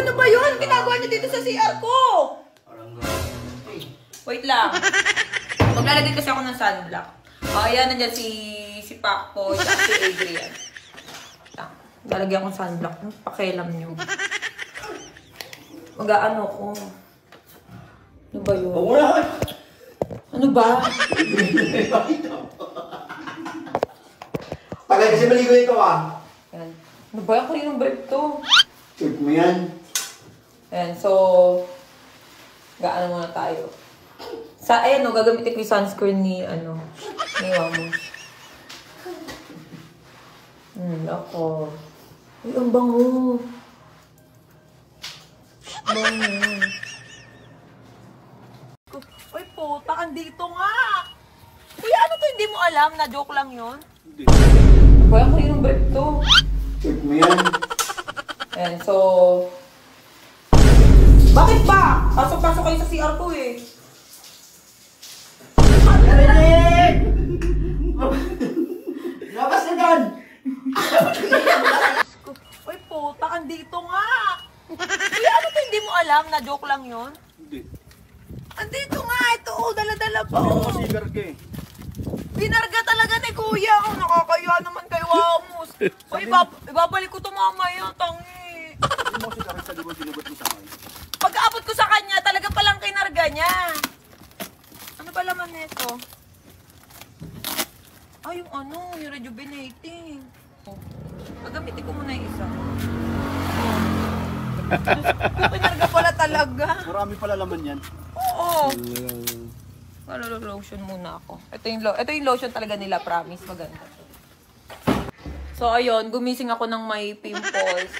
ano ba yun? Ginagawa niyo dito sa CR ko? Wait lang. Maglalagay kasi ako ng sunblock. Ayan, nandyan si Pacboy at si Adrian. Lalagyan ko ng sunblock. Pakialam nyo. Mag-aano ko. Ano ba yun? Ano ba? Tagal kasi maligo ito Ayan. Ano ba yan? Kaninong brief to? Check mo yan. Ayan, so... Gaano muna tayo. Ayan, gagamitin ko yung sunscreen ni Wamos. Ako. Uy, ang bango. Bango. Uy, puta, andito nga. Kuya, ano to? Hindi mo alam na joke lang yun? Hindi. Kuya, kaninong brief to? Check mo yan. Ayan, so... Bakit ba? Pasok-pasok kayo sa CR ko eh. Labas na dyan! Uy, puta, andito nga. Kuya, ano to? Hindi mo alam na joke lang yun? Hindi. Andito nga, ito. Dala-dala po. Bakit mo sigar ka eh? Binarga talaga ni Kuya. Oh, nakakaya naman kay Wamos. Uy, ibabalik ko to mamaya, tangi. Hindi mo sigar sa libon, sinugot mo sa akin. Pag-aabot ko sa kanya, talaga palang kinarga niya. Ano ba laman nito? Ay, yung rejuvenating. Oh. Gagamitin ko muna yung isa. Kinarga pala talaga. Marami pala laman yan. Oo. Lotion muna ako. Ito yung lotion talaga nila, promise. Maganda. So, ayun. Gumising ako ng may pimples.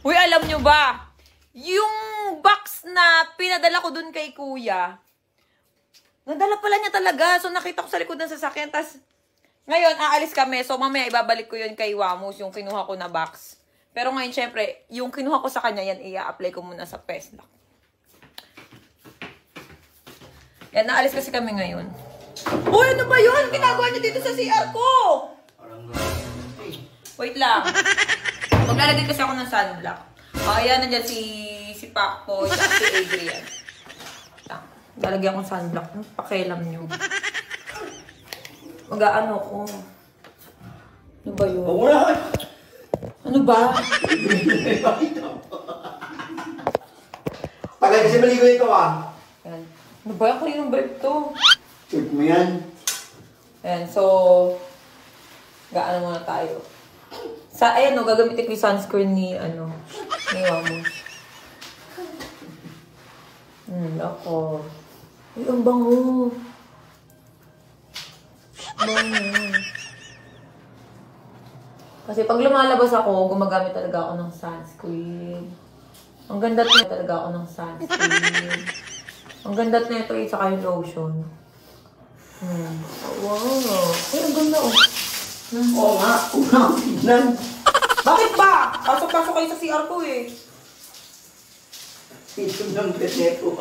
Uy, alam nyo ba? Yung box na pinadala ko dun kay Kuya, nadala pala niya talaga. So, nakita ko sa likod ng sasakyan. Tapos, ngayon, aalis kami. So, mamaya ibabalik ko yun kay Wamos, yung kinuha ko na box. Pero ngayon, syempre, yung kinuha ko sa kanya, yan, i-apply ko muna sa Peslock. Yan, naalis kasi kami ngayon. Uy, ano ba yun? Ginagawa niyo dito sa CR ko? Wait lang. Maglalagay kasi ako ng sunblock. Ayan, nandyan si Pacboy at si Adrian. Lalagyan ko ng sunblock. Pakialam nyo. Mag-aano ko. Ano ba yun? Ano ba? Tagal kasi maligo ito Ayan. Ano ba yan? Kaninong brief to? Check mo yan. Ayan, so... Gaano muna tayo. Ayan, gagamitin ko yung sunscreen ni Wamos. Ako. Uy, ang bango. Bango. Kasi pag lumalabas ako, gumagamit talaga ako ng sunscreen. Ang ganda na talaga ako ng sunscreen. Ang ganda na ito, saka yung lotion. Wow. Ay, ang ganda Oo nga, unang tignan. Bakit ba? Pasok-pasok kayo sa CR ko eh. Ito ng preseto.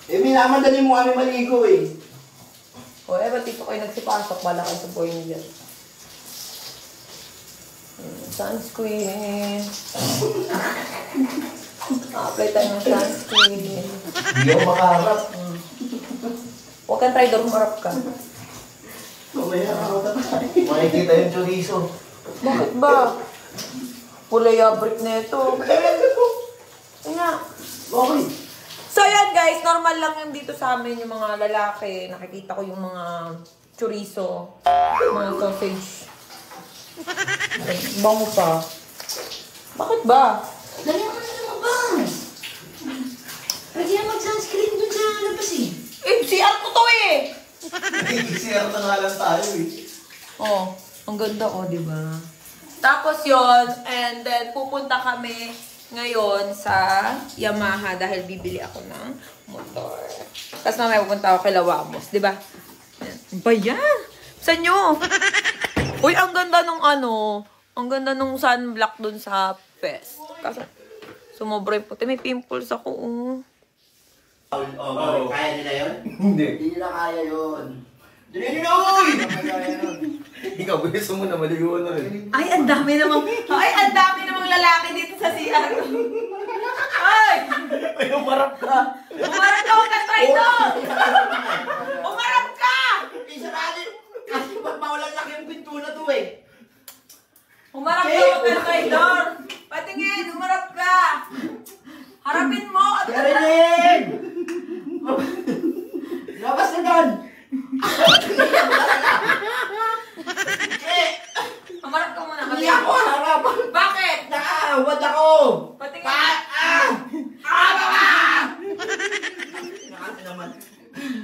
Minamadali mo kami maligo eh. Ba't dito kayo nagsipasok? Bala kayo sa boy niyo dyan. Sunscreen. Apply tayo ng sunscreen. Hindi ako makaharap. Huwag kang try doon, humarap ka. Mamaya ako tayo. Makikita yung chorizo. Bakit ba? Kulay abrik na ito. Nga. Okay. So yan guys, normal lang yung dito sa amin yung mga lalaki. Nakikita ko yung mga chorizo, mga sausage. Ay, bango pa. Bakit ba? Dali ako na lumabas. Pwede na mag-sunscreen dun sa labas eh. CR ko to eh! Nag-CR na nga lang tayo eh. Oh, ang ganda diba? Tapos yon, and then pupunta kami ngayon sa Yamaha dahil bibili ako ng motor. Tapos mamaya pupunta ako kay Wamos, diba? Ano ba yan? Saan nyo? Uy, ang ganda nung ang ganda nung sunblock dun sa Pes. Kasi sumobra yung puti. May pimples ako, Kaya nila yun? Hindi. Hindi nila kaya yun. Dali na, uy! Ikaw, gusto mo na maligo na rin. Ay, ang dami namang lalaki dito sa CR. Ay! Ay, umarap ka! Umarap ka, huwag kang traitor! Umarap ka! Isa natin! Kasi ba't mawalang laki yung pinto na to eh? Umarap ka, huwag kang traitor! Patingin, umarap ka! Harapin mo! At Karen! Labas na doon! umarap ka muna. Hindi ako harap! Bakit? Nakahawad ako! Patingin. Nakasi naman.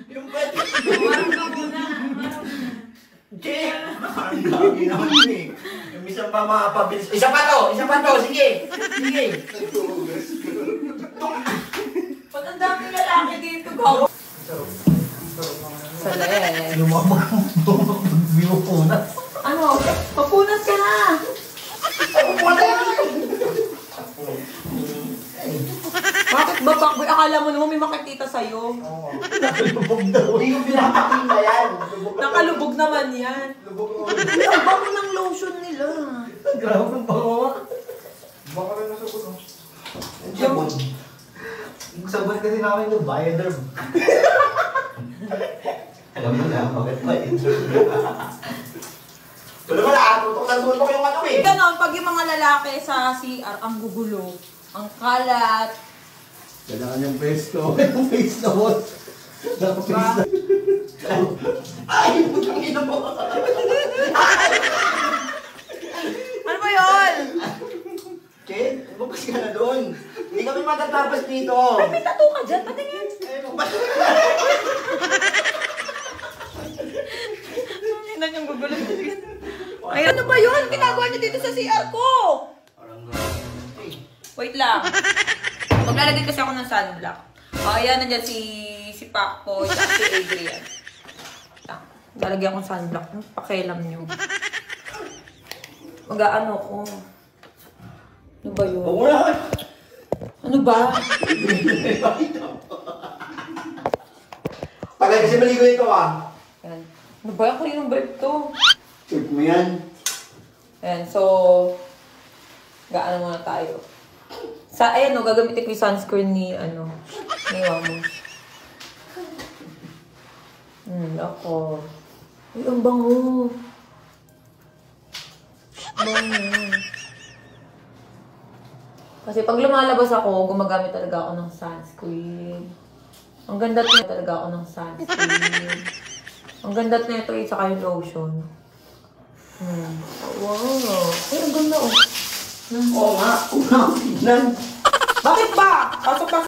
Yung pwede. Umarap ka muna. Umarap. Che! Ang dami naman yun eh. Yung isang pa makapabilis. Isa pa to! Sige! Sige! Ba't ang daming lalaki dito, gawa? Sale. Bimupunas. Ano? Papunas ka na! Bakit ba, Pakboy? Akala mo naman may makikita sa'yo. Nakalubog daw. Hindi ko pinapakita yan. Nakalubog naman yan. Lubog. Uy, ang bango ng lotion nila. Grabe ang bango. Baka rin nasa puno. Ang sabon. Yung sabon kasi namin yung Bioderm. Alam mo na, bakit Bioderm? Wala mo na, tutok yung ano eh. Ganon, pag yung mga lalaki sa CR, ang gugulo, ang kalat. Kailangan yung face ko. Yung face na what? Naka-face na. Ay, putang ina mo. Ano ba yun? Kid, lumabas ka na doon. Hindi kami matatapos dito. Ay, may tattoo ka dyan. Patingin. Hindi yung gugulo. Ay, ano ba yun? Ginagawa niyo dito sa CR ko. Wait lang. Maglalagay kasi ako ng sunblock. Ayan, nandyan si Pakboy at si Adrian. Lalagyan ko ng sunblock. Pakialam nyo. Mag-ano ko. Ano ba yun? Ano ba? Tagay kasi maligo ito ah. Ayan. Ano ba? Kaninong vibe to? Check mo yan. Ayan, so... Gaano muna tayo. Ayan, no, gagamitin ko yung sunscreen ni Wamos. Ako. Uy, ang bango. Bango. Kasi pag lumalabas ako, gumagamit talaga ako ng sunscreen. Ang ganda na talaga ako ng sunscreen. Ang ganda na ito, saka yung lotion. Wow. Ay, ang ganda, oh. Oo nga. Bakit ba? Pasok pa